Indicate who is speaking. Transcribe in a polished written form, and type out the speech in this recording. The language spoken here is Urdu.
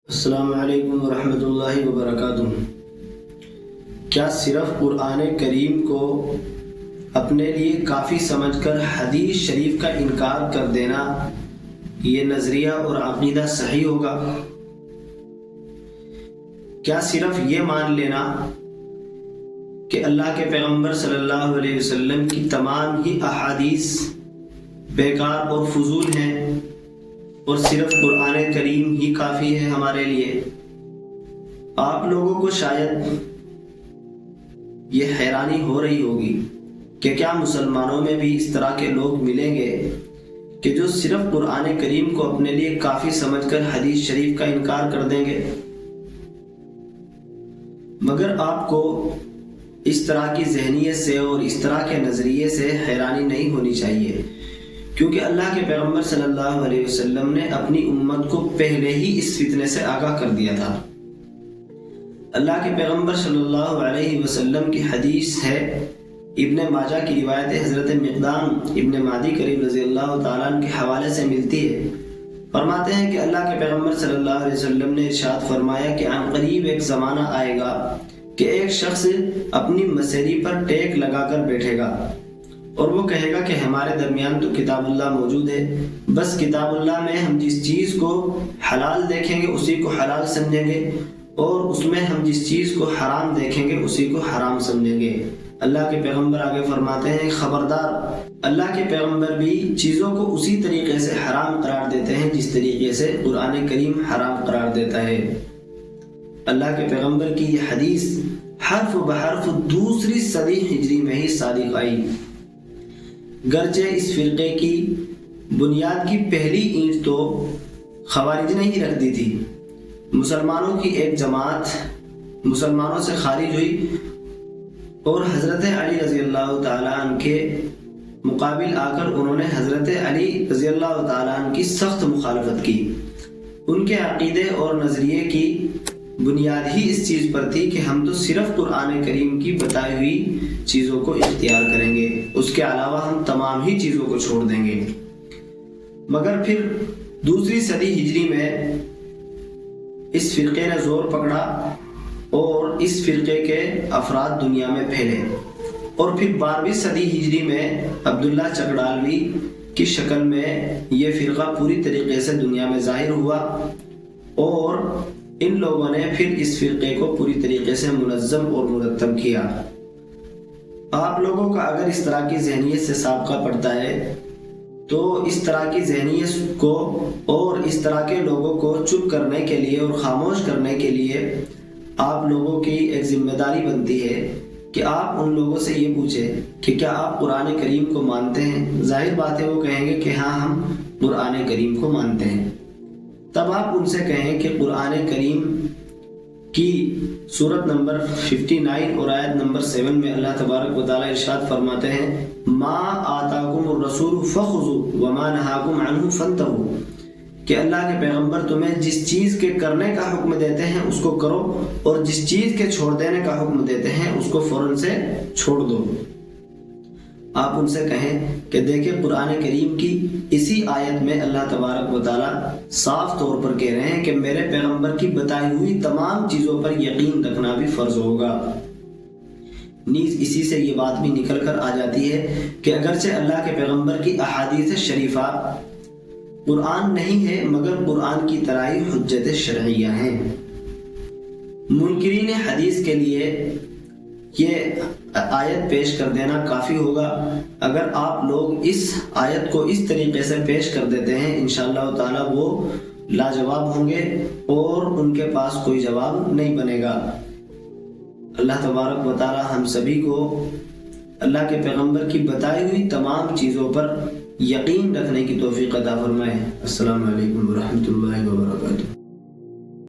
Speaker 1: السلام علیکم ورحمۃ اللہ وبرکاتہ۔ کیا صرف قرآن کریم کو اپنے لیے کافی سمجھ کر حدیث شریف کا انکار کر دینا یہ نظریہ اور عقیدہ صحیح ہوگا؟ کیا صرف یہ مان لینا کہ اللہ کے پیغمبر صلی اللہ علیہ وسلم کی تمام ہی احادیث بیکار اور فضول ہیں اور صرف قرآن کریم ہی کافی ہے ہمارے لیے؟ آپ لوگوں کو شاید یہ حیرانی ہو رہی ہوگی کہ کیا مسلمانوں میں بھی اس طرح کے لوگ ملیں گے کہ جو صرف قرآن کریم کو اپنے لیے کافی سمجھ کر حدیث شریف کا انکار کر دیں گے؟ مگر آپ کو اس طرح کی ذہنیت سے اور اس طرح کے نظریے سے حیرانی نہیں ہونی چاہیے، کیونکہ اللہ کے پیغمبر صلی اللہ علیہ وسلم نے اپنی امت کو پہلے ہی اس فتنے سے آگاہ کر دیا تھا۔ اللہ کے پیغمبر صلی اللہ علیہ وسلم کی حدیث ہے، ابن ماجہ کی روایت حضرت مقدام ابن معدی کریم رضی اللہ تعالیٰ عنہ کے حوالے سے ملتی ہے۔ فرماتے ہیں کہ اللہ کے پیغمبر صلی اللہ علیہ وسلم نے ارشاد فرمایا کہ عن قریب ایک زمانہ آئے گا کہ ایک شخص اپنی مسیری پر ٹیک لگا کر بیٹھے گا اور وہ کہے گا کہ ہمارے درمیان تو کتاب اللہ موجود ہے، بس کتاب اللہ میں ہم جس چیز کو حلال دیکھیں گے اسی کو حلال سمجھیں گے، اور اس میں ہم جس چیز کو حرام دیکھیں گے اسی کو حرام سمجھیں گے۔ اللہ کے پیغمبر آگے فرماتے ہیں، خبردار، اللہ کے پیغمبر بھی چیزوں کو اسی طریقے سے حرام قرار دیتے ہیں جس طریقے سے قرآن کریم حرام قرار دیتا ہے۔ اللہ کے پیغمبر کی یہ حدیث حرف بحرف دوسری صدی ہجری میں ہی صادق آئی، گرچہ اس فرقے کی بنیاد کی پہلی اینٹ تو خوارج نے ہی رکھ دی تھی۔ مسلمانوں کی ایک جماعت مسلمانوں سے خارج ہوئی اور حضرت علی رضی اللہ تعالیٰ عنہ کے مقابل آ کر انہوں نے حضرت علی رضی اللہ تعالیٰ عنہ کی سخت مخالفت کی۔ ان کے عقیدے اور نظریے کی بنیاد ہی اس چیز پر تھی کہ ہم تو صرف قرآن کریم کی بتائی ہوئی چیزوں کو اختیار کریں گے، اس کے علاوہ ہم تمام ہی چیزوں کو چھوڑ دیں گے۔ مگر پھر دوسری صدی ہجری میں اس فرقے نے زور پکڑا اور اس فرقے کے افراد دنیا میں پھیلے، اور پھر 12ویں صدی ہجری میں عبداللہ چکڑالوی کی شکل میں یہ فرقہ پوری طریقے سے دنیا میں ظاہر ہوا، اور ان لوگوں نے پھر اس فرقے کو پوری طریقے سے منظم اور مرتب کیا۔ آپ لوگوں کا اگر اس طرح کی ذہنیت سے سابقہ پڑتا ہے تو اس طرح کی ذہنیت کو اور اس طرح کے لوگوں کو چپ کرنے کے لیے اور خاموش کرنے کے لیے آپ لوگوں کی ایک ذمہ داری بنتی ہے کہ آپ ان لوگوں سے یہ پوچھیں کہ کیا آپ قرآن کریم کو مانتے ہیں؟ ظاہر بات ہے وہ کہیں گے کہ ہاں ہم قرآن کریم کو مانتے ہیں۔ تب آپ ان سے کہیں کہ قرآن کریم کی سورت نمبر 59 اور آیت نمبر 7 میں اللہ تبارک و تعالیٰ ارشاد فرماتے ہیں، ما آتاکم الرسول فخذوا وما نہاکم عنہ فانتہوا، کہ اللہ کے پیغمبر تمہیں جس چیز کے کرنے کا حکم دیتے ہیں اس کو کرو، اور جس چیز کے چھوڑ دینے کا حکم دیتے ہیں اس کو فوراً سے چھوڑ دو۔ آپ ان سے کہیں کہ دیکھیں قرآن کریم کی اسی آیت میں اللہ تبارک و تعالیٰ صاف طور پر کہہ رہے ہیں کہ میرے پیغمبر کی بتائی ہوئی تمام چیزوں پر یقین رکھنا بھی فرض ہوگا۔ نیز اسی سے یہ بات بھی نکل کر آ جاتی ہے کہ اگرچہ اللہ کے پیغمبر کی احادیث شریفہ قرآن نہیں ہے مگر قرآن کی طرح ہی حجت شرعیہ ہیں۔ منکرین حدیث کے لیے یہ آیت پیش کر دینا کافی ہوگا۔ اگر آپ لوگ اس آیت کو اس طریقے سے پیش کر دیتے ہیں انشاءاللہ تعالی وہ لاجواب ہوں گے اور ان کے پاس کوئی جواب نہیں بنے گا۔ اللہ تبارک و تعالی ہم سبھی کو اللہ کے پیغمبر کی بتائی ہوئی تمام چیزوں پر یقین رکھنے کی توفیق عطا فرمائے۔ السلام علیکم ورحمۃ اللہ وبرکاتہ۔